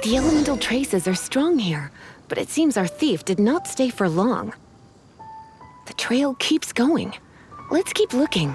The elemental traces are strong here, but it seems our thief did not stay for long. The trail keeps going. Let's keep looking.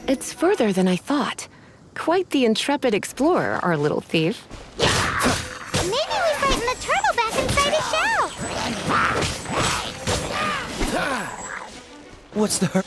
It's further than I thought. Quite the intrepid explorer, our little thief. Maybe we frightened the turtle back inside his shell. What's the hurt?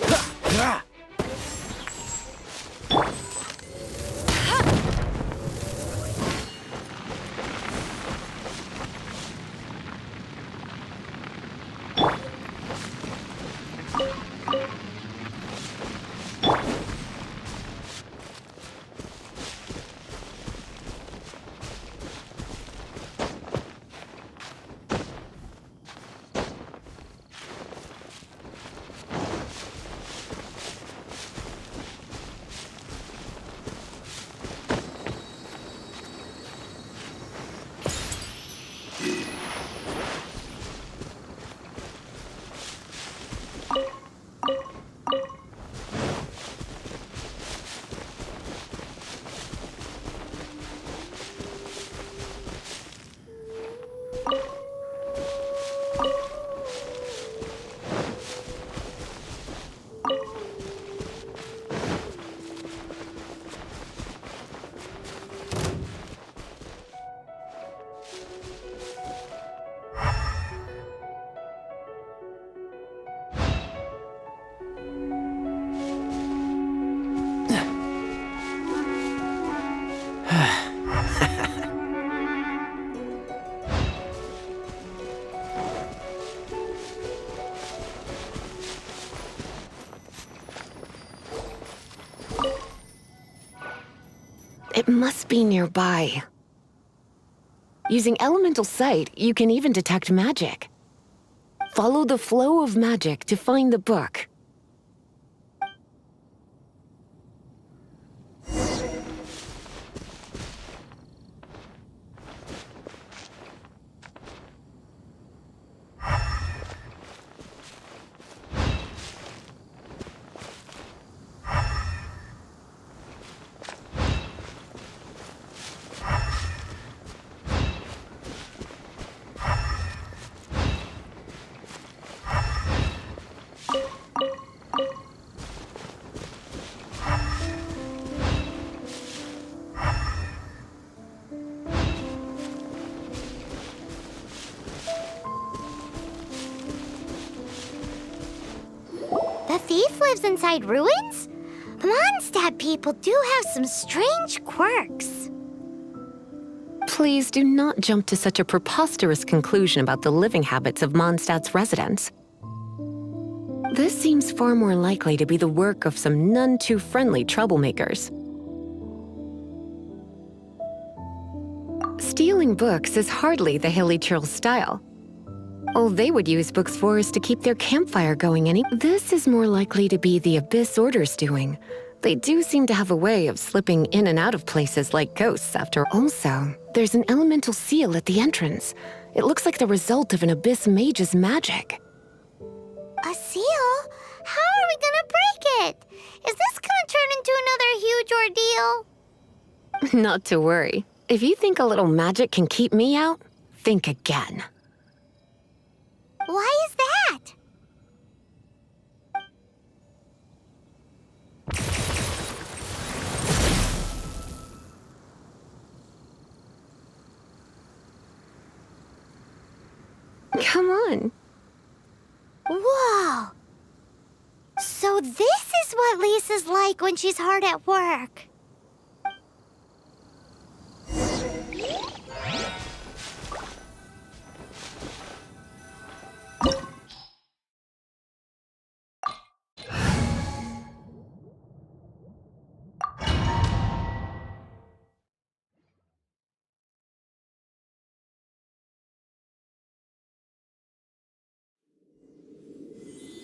It must be nearby. Using elemental sight, you can even detect magic. Follow the flow of magic to find the book. The thief lives inside ruins? Mondstadt people do have some strange quirks. Please do not jump to such a preposterous conclusion about the living habits of Mondstadt's residents. This seems far more likely to be the work of some none-too-friendly troublemakers. Stealing books is hardly the Hilly Churl's style. All they would use books for is to keep their campfire going This is more likely to be the Abyss Order's doing. They do seem to have a way of slipping in and out of places like ghosts after. Also, there's an elemental seal at the entrance. It looks like the result of an Abyss mage's magic. A seal? How are we gonna break it? Is this gonna turn into another huge ordeal? Not to worry. If you think a little magic can keep me out, think again. Why is that? Come on. Whoa! So this is what Lisa's like when she's hard at work.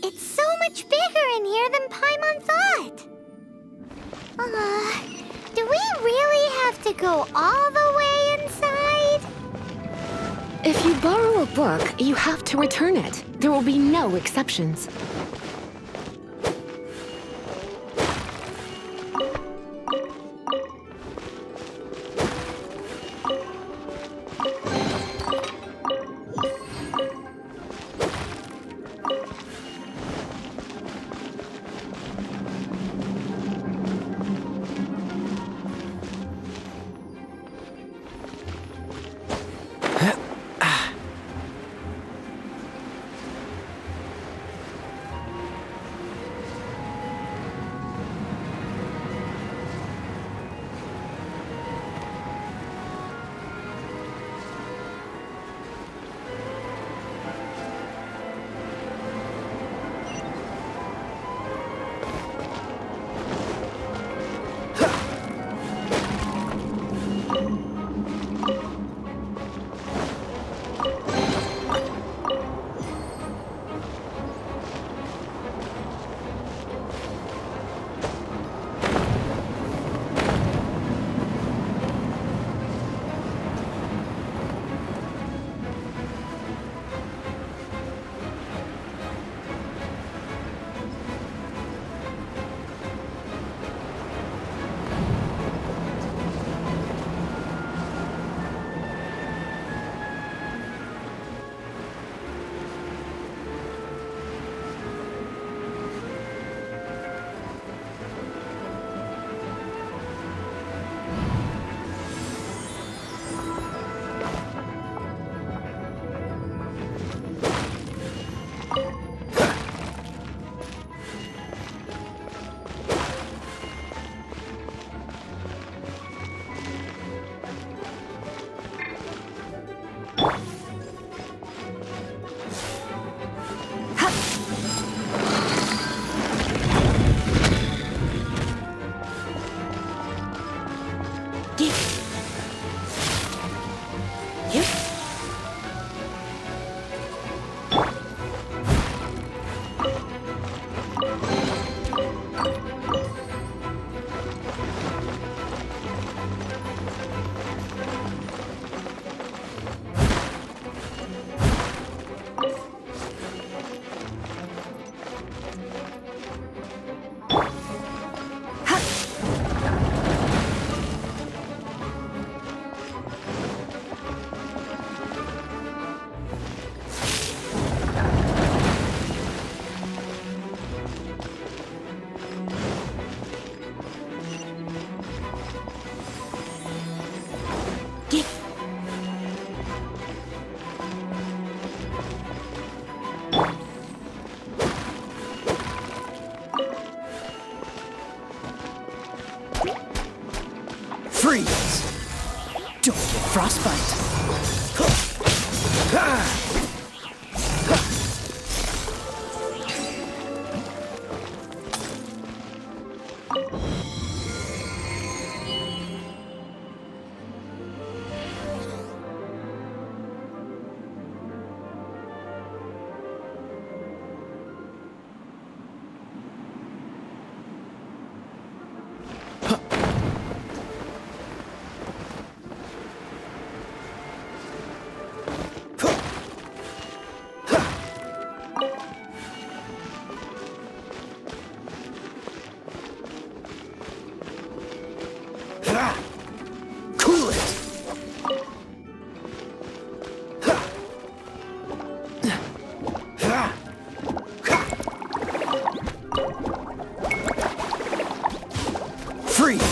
It's so much bigger in here than Paimon thought. Do we really have to go all the way inside? If you borrow a book, you have to return it. There will be no exceptions. Freeze! Don't get frostbite. Freeze!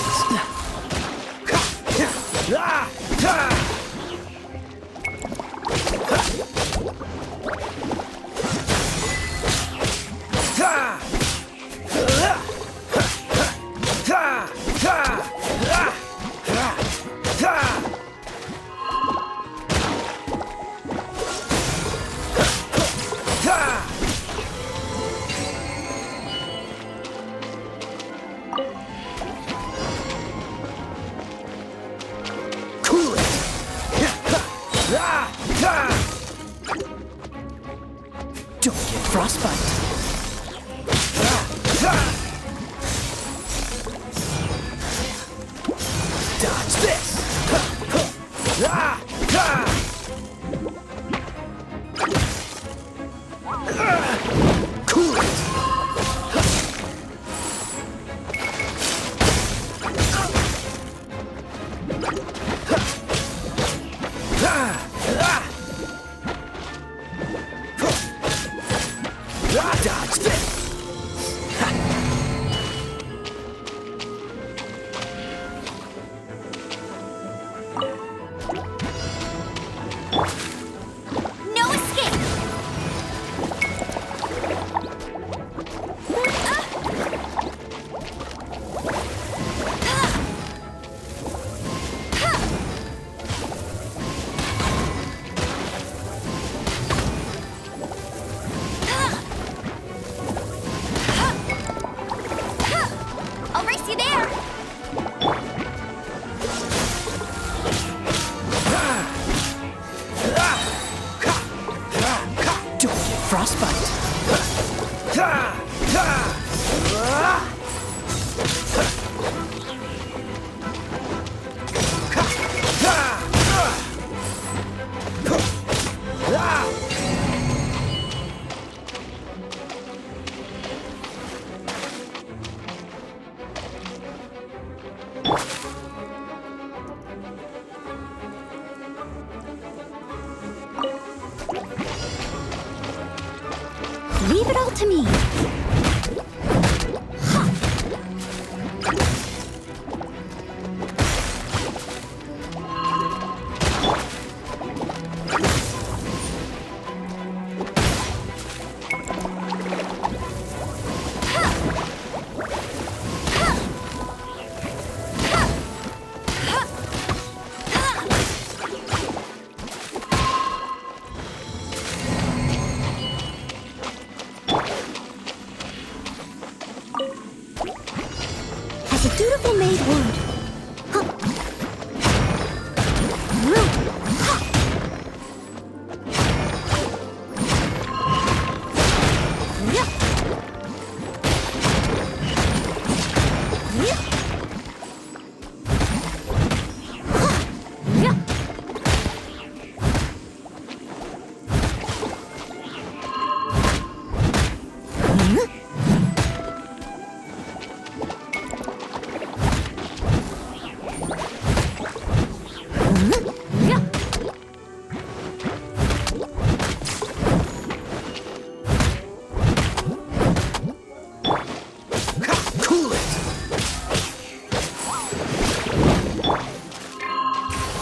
Cool it! Don't get frostbite. Dodge this! Cool it! Dodge this! No escape! I'll race you there! Don't get frostbite. Leave it all to me. As a dutiful maid would. Cool it!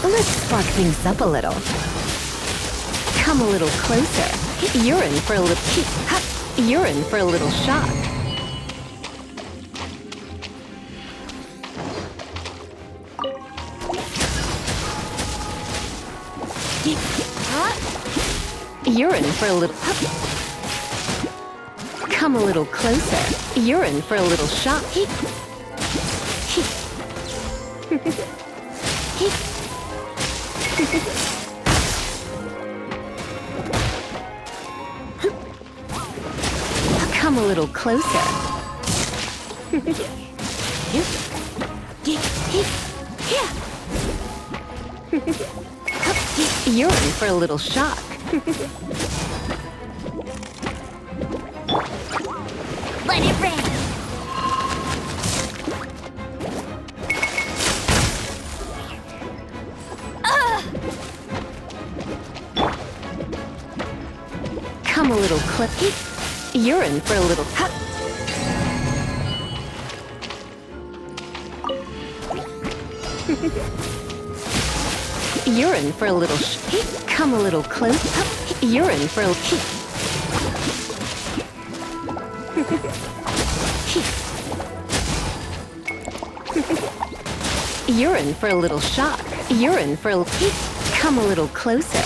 Let's spark things up a little. Come a little closer. You're in for a little You're in for a little shock. You're in for a little Come a little closer. You're in for a little shock. Come a little closer. You're in for a little shock. Let it rain. Come a little clippy. You're in for a little You're in for a little come a little close. You're in for a You're in for a little shock. You're in for a come a little closer.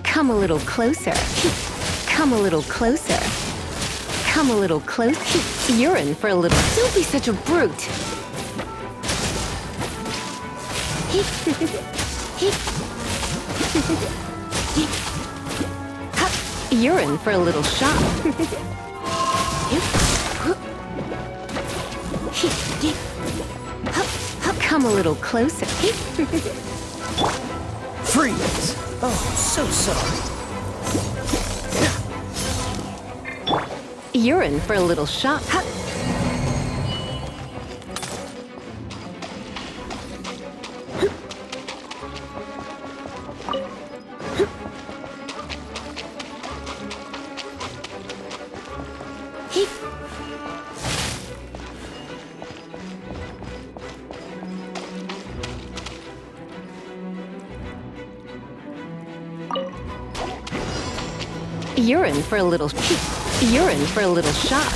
Come a little closer. Come a little closer. Come a little closer. You're in for a little. Don't be such a brute. You're in for a little shock. Come a little closer. Freeze! Oh, so sorry. You're in for a little shock. You're in for a little. You're in for a little shock.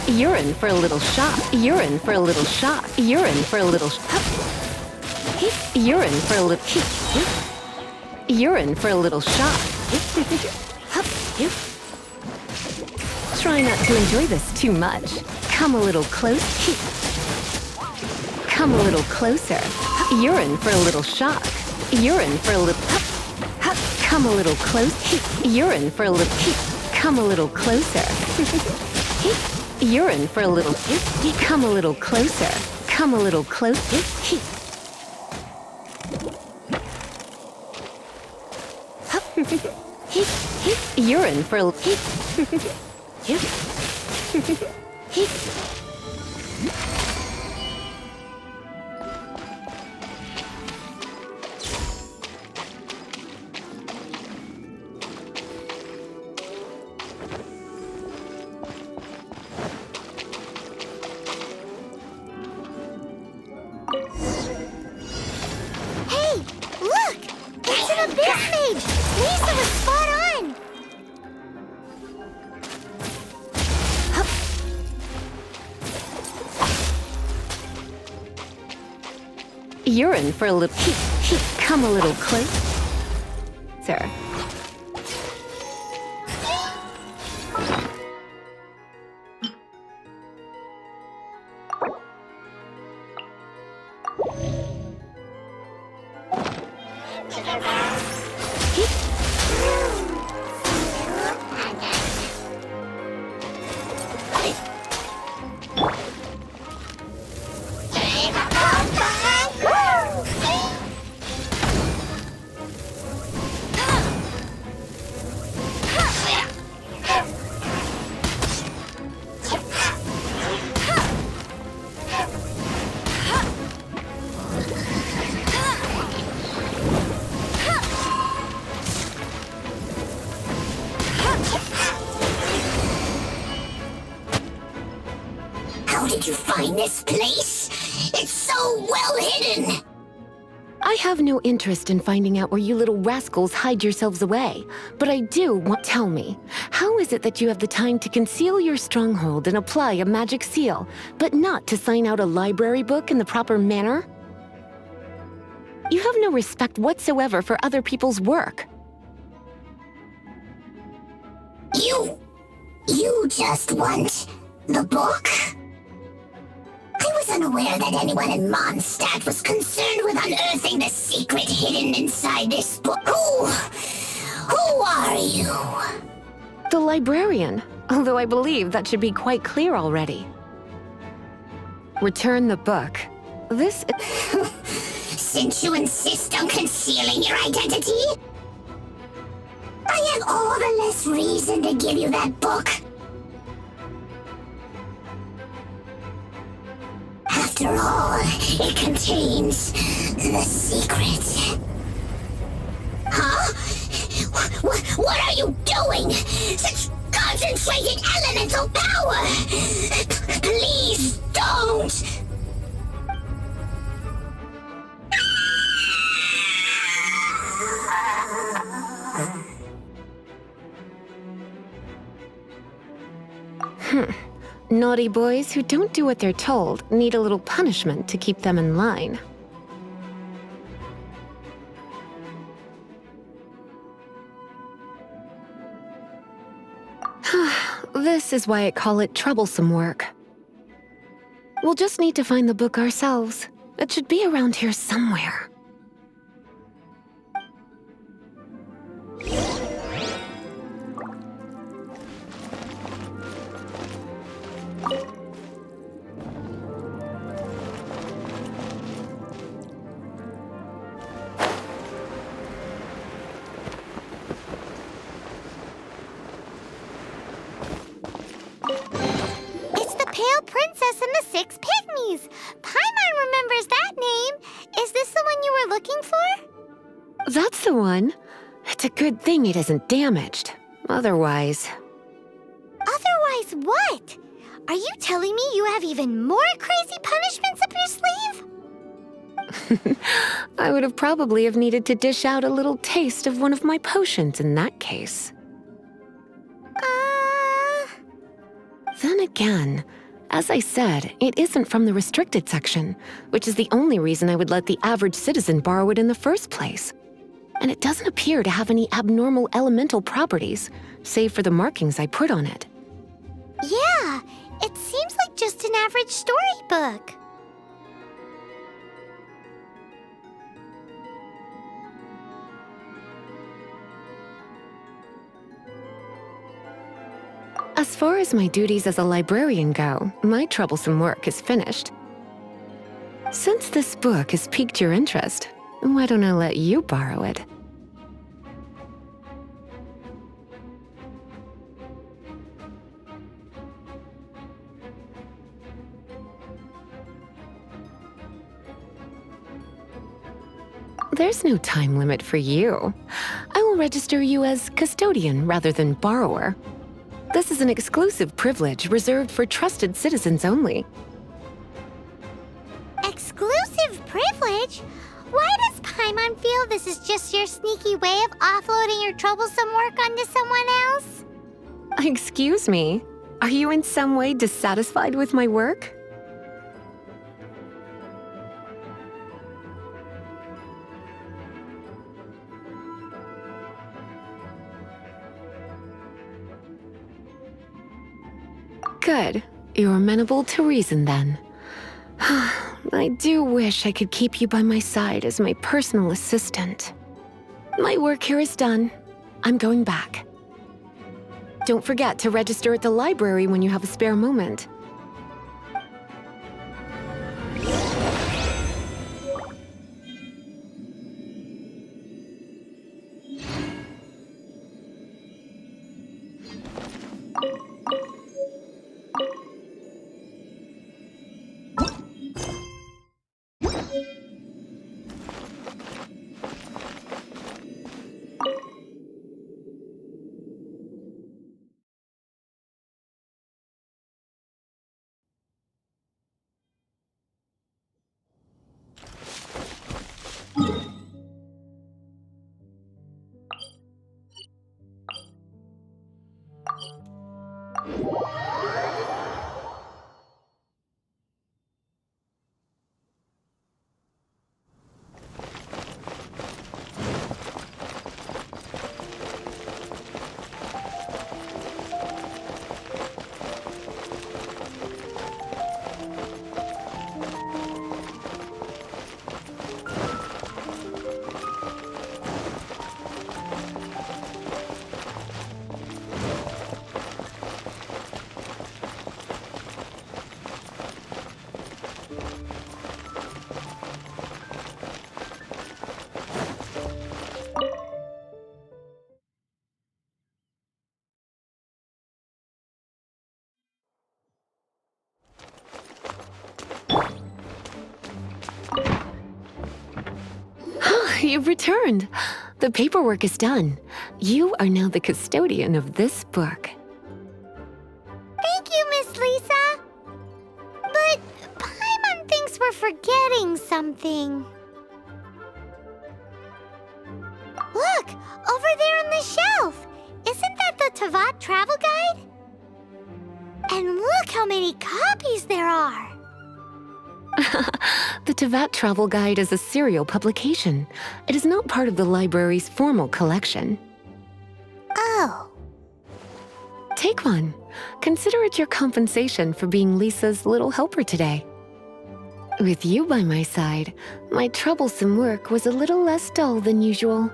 You're in for a little shock. You're in for a little shock. You're in for a little. You're in for a little. You're in for a little shock. Try not to enjoy this too much. Come a little close. Come a little closer. You're in for a little shock. You're in for a little. Come a little close. You're in for a little. Come a little closer. You're in for a little. Come a little closer. Come a little closer. You're in for a. Lisa was spot on! You're in for a little. Come a little closer. How did you find this place? It's so well hidden! I have no interest in finding out where you little rascals hide yourselves away, but I do want. Tell me, how is it that you have the time to conceal your stronghold and apply a magic seal, but not to sign out a library book in the proper manner? You have no respect whatsoever for other people's work. You just want the book? I was unaware that anyone in Mondstadt was concerned with unearthing the secret hidden inside this book. Who are you? The librarian, although I believe that should be quite clear already. Return the book. This Since you insist on concealing your identity, I have all the less reason to give you that book. After all, it contains the secret. Huh? What are you doing? Such concentrated elemental power! Please don't! Naughty boys who don't do what they're told need a little punishment to keep them in line. This is why I call it troublesome work. We'll just need to find the book ourselves. It should be around here somewhere. It's the Pale Princess and the Six Pygmies! Paimon remembers that name! Is this the one you were looking for? That's the one. It's a good thing it isn't damaged. Otherwise... Otherwise what? Are you telling me you have even more crazy punishments up your sleeve? I would have probably have needed to dish out a little taste of one of my potions in that case. Then again, as I said, it isn't from the restricted section, which is the only reason I would let the average citizen borrow it in the first place. And it doesn't appear to have any abnormal elemental properties, save for the markings I put on it. Yeah, it seems like just an average storybook. As far as my duties as a librarian go, my troublesome work is finished. Since this book has piqued your interest, why don't I let you borrow it? There's no time limit for you. I will register you as custodian rather than borrower. This is an exclusive privilege reserved for trusted citizens only. Exclusive privilege? Why does Paimon feel this is just your sneaky way of offloading your troublesome work onto someone else? Excuse me, are you in some way dissatisfied with my work? Good. You're amenable to reason, then. I do wish I could keep you by my side as my personal assistant. My work here is done. I'm going back. Don't forget to register at the library when you have a spare moment. You've returned. The paperwork is done. You are now the custodian of this book. Thank you, Miss Lisa. But Paimon thinks we're forgetting something. Look, over there on the shelf. Isn't that the Tavat travel guide? And look how many copies there are. The Teyvat Travel Guide is a serial publication. It is not part of the library's formal collection. Oh. Take one. Consider it your compensation for being Lisa's little helper today. With you by my side, my troublesome work was a little less dull than usual.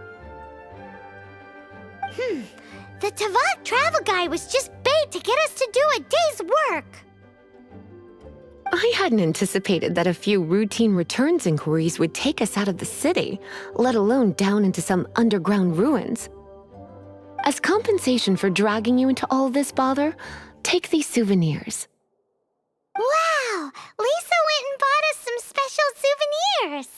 The Teyvat Travel Guide was just bait to get us to do a day's work. I hadn't anticipated that a few routine returns inquiries would take us out of the city, let alone down into some underground ruins. As compensation for dragging you into all this bother, take these souvenirs. Wow! Lisa went and bought us some special souvenirs.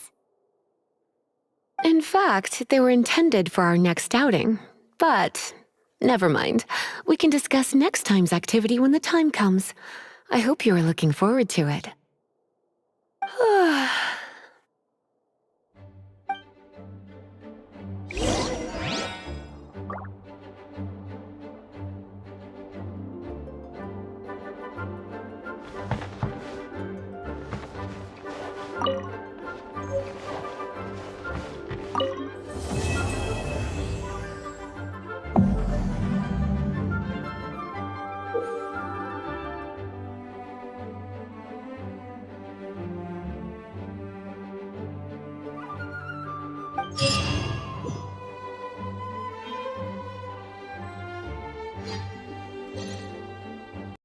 In fact, they were intended for our next outing. But never mind. We can discuss next time's activity when the time comes. I hope you are looking forward to it.